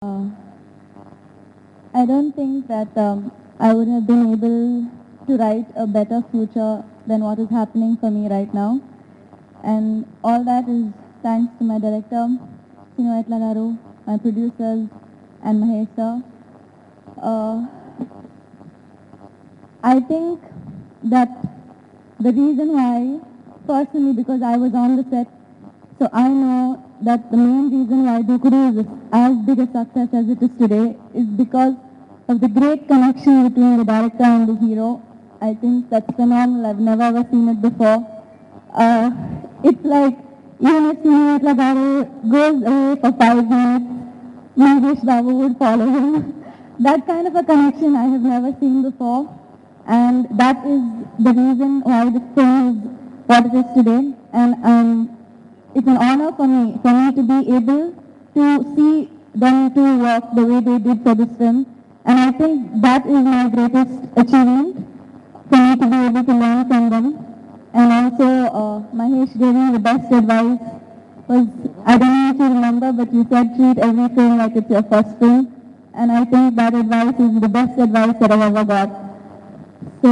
I don't think that I would have been able to write a better future than what is happening for me right now. And all that is thanks to my director, Sinu Etla Garu, my producers, and Mahesh sir. I think that the reason why, personally, because I was on the set, so I know that the main reason why Dukuru is as big a success as it is today is because of the great connection between the director and the hero. I think that's phenomenal. I've never ever seen it before. It's like even if Sinu Etla Garu goes away for 5 minutes, Mangesh Babu would follow him. That kind of a connection I have never seen before. And that is the reason why this film is what it is today. And it's an honor for me to be able to see them two work the way they did for this film. And I think that is my greatest achievement, for me to be able to learn from them. And also, Mahesh gave me the best advice was, I don't know if you remember, but you said treat every film like it's your first film. And I think that advice is the best advice that I've ever got. So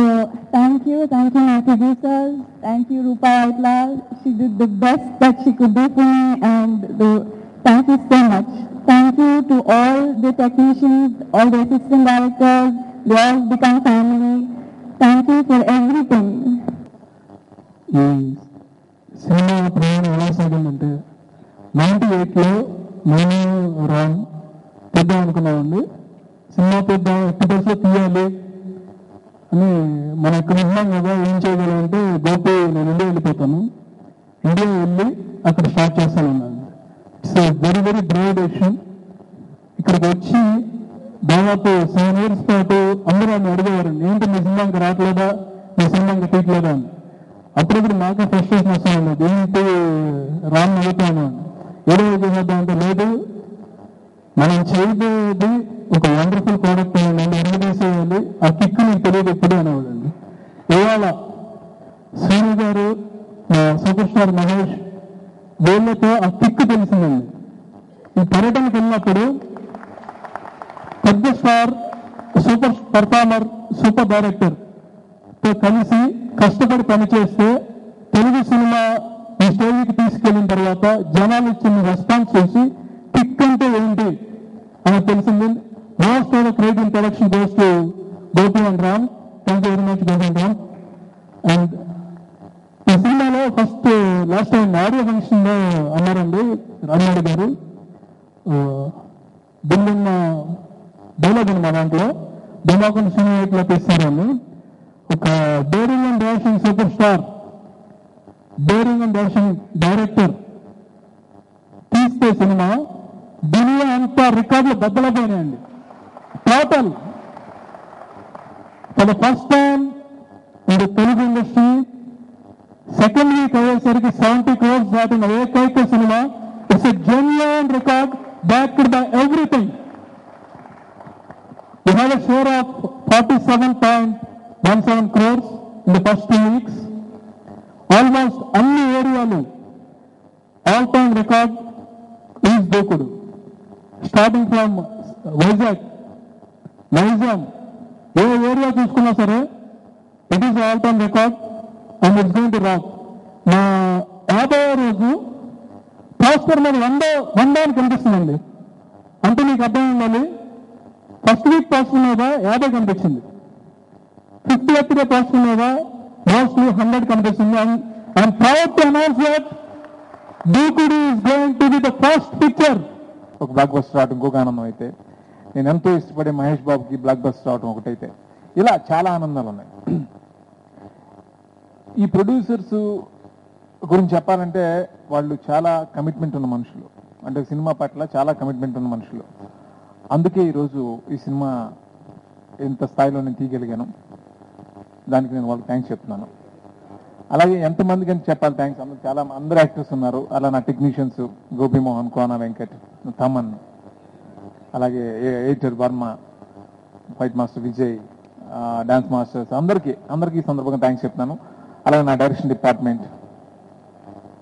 thank you my producers, thank you Rupa Aitla. She did the best that she could do for me, and thank you so much. Thank you to all the technicians, all the assistant directors, they all become family. Thank you for everything. ఈ cinema ప్రయాణం ఎలా సాగిందంటే 98లో నేను రామ్ తీద్దాం అనుకున్నామండి. Cinema తీద్దాం ఎక్కిటర్స్లో తీయాలి అని మనం ఇక్కడ ఉన్నాం కదా, ఏం చేయగలంటే గోపి నేను ఇండియా వెళ్ళిపోతాను, ఇండియా వెళ్ళి అక్కడ స్టార్ట్ చేస్తానన్నాను. It's very very brave decision. ఇక్కడికి వచ్చి దాదాపు 7 years పాటు అందరూ అని అడిగేవారండి, ఏంటి మీ సినిమా ఇంకా రావట్లేదా, మీ సినిమా ఇంకా తీయట్లేదా అని. అప్పుడప్పుడు నాకే ఫ్రస్ట్రేషన్ వస్తాను, ఏంటి రామ్ అడుగుతాను, ఏదో చేసేద్దాం అంటే లేదు, మనం చేయబోయేది ఒక వండర్ఫుల్ ప్రోడక్ట్ నన్ను ఎరగదీసేయాలి, ఆ కిక్ నీకు తెలియదు ఎప్పుడు అనేవాడండి. ఇవాళ శ్రీను గారు, సూపర్ స్టార్ మహేష్ వీళ్ళతో ఆ కిక్ తెలిసిందండి. ఈ పర్యటనకు వెళ్ళినప్పుడు పెద్ద star, super performer, super director తో కలిసి కష్టపడి పనిచేస్తే తెలుగు సినిమా ఈ స్టేజ్కి తీసుకెళ్ళిన తర్వాత జనాలు ఇచ్చిన రెస్పాన్స్ చూసి కిక్ అంటే ఏంటి అని తెలిసింది. Most of the credit in production goes to Gopi and Ram. Thank you very much Gopi and Ram. And ఈ సినిమాలో first last time audio function లో అన్నారండి రామారెడ్డి గారు, బిల్లున్న డైలాగ్ ఉంది మా దాంట్లో, దిమాకుని సినిమా ఇట్లా తీస్తారని. ఒక daring and dashing super star, daring and dashing director తీస్తే సినిమా దునియా అంతా రికార్డులు బద్దలపోయినాయండి. Total for the first time in the Telugu industry second week అయ్యేసరికి 70 crores దాటిన ఏకైక cinema. It's a genuine record backed by everything. We have a share of 47.17 crores in the first 2 weeks. Almost అన్ని ఏరియాలు all time record is Dokudu. Starting from Vizag, Nizam, A area చూసుకున్నా సరే it is all time record and it's going to rock. మా 50వ రోజు poster మీద 100 అని కనిపిస్తుందండి. అంటే మీకు అర్థం ఉండాలి, ఫస్ట్ వీక్ పోస్టర్ మీద 50 కనిపించింది, 50th డే పోస్టర్ మీద మోస్ట్లీ 100 కనిపిస్తుంది. I'm proud to announce that Dookudu is going to be the first picture. ఒక బ్లాక్ బస్టర్ రావడం ఇంకొక ఆనందం అయితే, నేను ఎంతో ఇష్టపడే మహేష్ బాబుకి బ్లాక్ బస్టర్ రావడం ఒకటైతే, ఇలా చాలా ఆనందాలు ఉన్నాయి. ఈ ప్రొడ్యూసర్స్ గురించి చెప్పాలంటే వాళ్ళు చాలా కమిట్మెంట్ ఉన్న మనుషులు, అంటే సినిమా పట్ల చాలా కమిట్మెంట్ ఉన్న మనుషులు. అందుకే ఈరోజు ఈ సినిమా ఇంత స్థాయిలో నేను తీయగలిగాను. దానికి నేను వాళ్ళకి థ్యాంక్స్ చెప్తున్నాను. అలాగే ఎంతమందికి అని చెప్పాలి థ్యాంక్స్, అందరు యాక్టర్స్ ఉన్నారు. అలా నా టెక్నీషియన్స్ గోపిమోహన్, కోన వెంకట్, తమన్, అలాగే editor Varma, fight master Vijay, dance masters అందరికీ ఈ సందర్భంగా థ్యాంక్స్ చెప్తున్నాను. అలాగే నా డైరెక్షన్ డిపార్ట్మెంట్,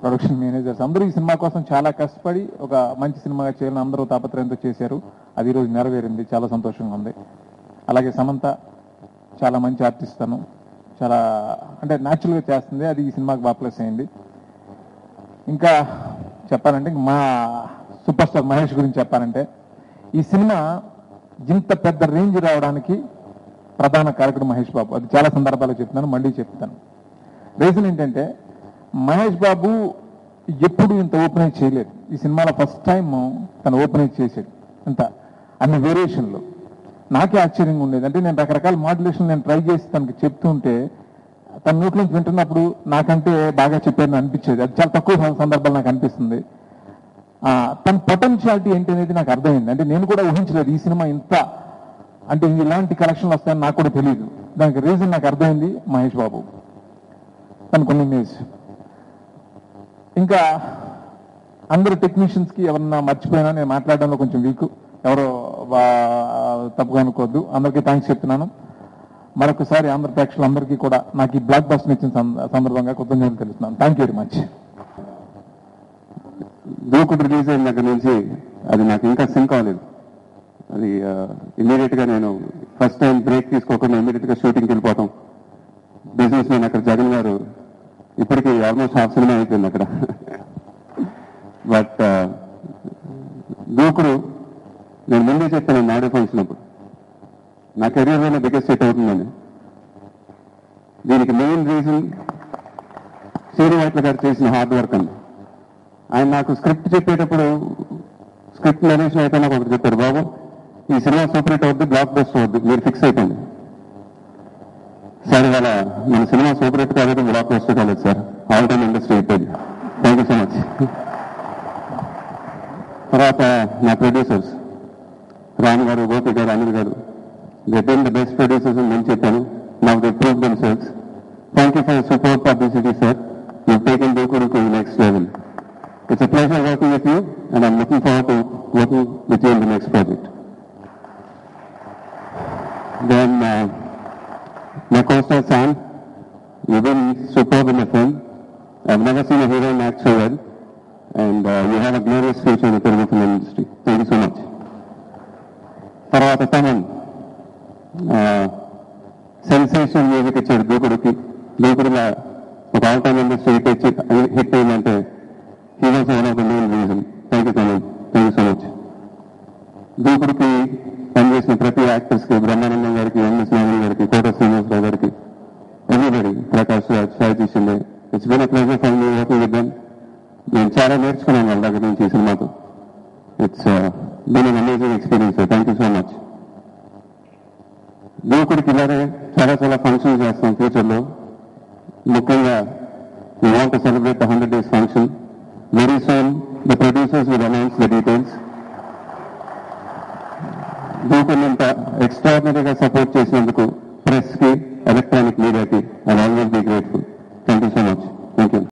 ప్రొడక్షన్ మేనేజర్స్ అందరూ ఈ సినిమా కోసం చాలా కష్టపడి ఒక మంచి సినిమాగా చేయాలని అందరూ తాపత్రయంతో చేశారు. అది ఈరోజు నెరవేరింది, చాలా సంతోషంగా ఉంది. అలాగే సమంత చాలా మంచి ఆర్టిస్ట్, తను చాలా అంటే న్యాచురల్గా చేస్తుంది, అది ఈ సినిమాకి బాగా ప్లస్ అయింది. ఇంకా చెప్పాలంటే మా సూపర్ స్టార్ మహేష్ గురించి చెప్పాలంటే ఈ సినిమా ఇంత పెద్ద రేంజ్ రావడానికి ప్రధాన కారకుడు మహేష్ బాబు. అది చాలా సందర్భాల్లో చెప్తున్నాను, మళ్ళీ చెప్తాను. రీజన్ ఏంటంటే మహేష్ బాబు ఎప్పుడు ఇంత ఓపెనైజ్ చేయలేదు. ఈ సినిమాలో ఫస్ట్ టైం తను ఓపెనైజ్ చేసాడు. ఇంత అన్ని వేరియేషన్లు నాకే ఆశ్చర్యంగా ఉండేది. అంటే నేను రకరకాల మాడ్యులేషన్ నేను ట్రై చేసి తనకి చెప్తూ ఉంటే తన నోట్ల నుంచి వింటున్నప్పుడు నాకంటే బాగా చెప్పారని అనిపించేది. అది చాలా తక్కువ సందర్భాలు నాకు అనిపిస్తుంది. తన పొటెన్షియాలిటీ ఏంటి అనేది నాకు అర్థమైంది. అంటే నేను కూడా ఊహించలేదు ఈ సినిమా ఇంత అంటే ఇలాంటి కలెక్షన్లు వస్తాయని నాకు కూడా తెలియదు. దానికి రీజన్ నాకు అర్థమైంది మహేష్ బాబు, తను కొన్ని ఇమేజ్. ఇంకా అందరు టెక్నీషియన్స్కి ఎవరన్నా మర్చిపోయినా నేను మాట్లాడడంలో కొంచెం వీక్, ఎవరో తప్పుగా అనుకోవద్దు. అందరికీ థ్యాంక్స్ చెప్తున్నాను. మరొకసారి ఆంధ్ర ప్రేక్షకులందరికీ కూడా నాకు ఈ బ్లాక్ బస్టర్ ఇచ్చిన సందర్భంగా కృతజ్ఞతలు తెలుస్తున్నాను. Thank you very much. Dookudu release అయిన దగ్గర నుంచి అది నాకు ఇంకా సింక్ అవ్వలేదు. అది ఇమీడియట్ గా నేను ఫస్ట్ టైం బ్రేక్ తీసుకోకుండా ఇమీడియట్ గా షూటింగ్కి వెళ్ళిపోతాం. బిజినెస్ మ్యాన్ అక్కడ జగన్ గారు ఇప్పటికీ ఆల్మోస్ట్ హాఫ్ సినిమా అయిపోయింది అక్కడ. బట్ దూకుడు నేను ముందే చెప్పాను నాడే ఫంక్షన్ అప్పుడు నా కెరీర్లోనే బిగ్గెస్ట్ హిట్ అవుతుందని. దీనికి మెయిన్ రీజన్ శ్రీనివాట్ల గారు చేసిన హార్డ్ వర్క్ అండి. ఆయన నాకు స్క్రిప్ట్ చెప్పేటప్పుడు స్క్రిప్ట్ నరేషన్ అయితే నాకు ఒకటి చెప్పారు, బాబు ఈ సినిమా సూపర్ హిట్ అవుద్ది, బ్లాక్ బస్టర్ అవుద్ది, మీరు ఫిక్స్ అయిపోయింది. సార్ ఇవాళ మన సినిమా సూపర్ హిట్ కాలేదు, బ్లాక్ బస్టర్ కాలేదు సార్, ఆల్ టైమ్ ఇండస్ట్రీ అయిపోయింది. Thank you so much. తర్వాత నా producers Ram garu, Gopi garu, Anil garu, they been the best producers అని నేను చెప్పాను. Now they prove themselves. Thank you for super publicity sir. You taken Dookudu to next level. It's a pleasure working with you, and I'm looking forward to working with you in the next project. Then, my co-star Sam, you've been superb in the film. I've never seen a heroine act so well, and you have a glorious future in the Telugu film industry. Thank you so much. Tarvata Taman, sensational music ichadu Dookuduki. Dookudula oka all time industry hit ayindante he was one of the main reason. Thank you, Taman. Thank you so much. దూకుడుకి పనిచేసిన ప్రతి actors కి, బ్రహ్మానందం గారికి, MS నాగన్ గారికి, కోట శ్రీనివాసరావు గారికి, everybody, Prakash Raj, Sai Shinde, it's been a pleasure for me working with them. నేను చాలా నేర్చుకున్నాను వాళ్ళ దగ్గర నుంచి ఈ సినిమాతో. It's been an amazing experience. Thank you so much. దూకుడికి ఇలాగే చాలా చాలా ఫంక్షన్స్ చేస్తాం ఫ్యూచర్లో. ముఖ్యంగా we want to celebrate the 100 days function. Very soon, the producers will announce the details. దూకుడినంత ఎక్స్ట్రాడినరీగా సపోర్ట్ చేసినందుకు ప్రెస్ కి, ఎలక్ట్రానిక్ మీడియాకి I always be grateful. Thank you so much. Thank you.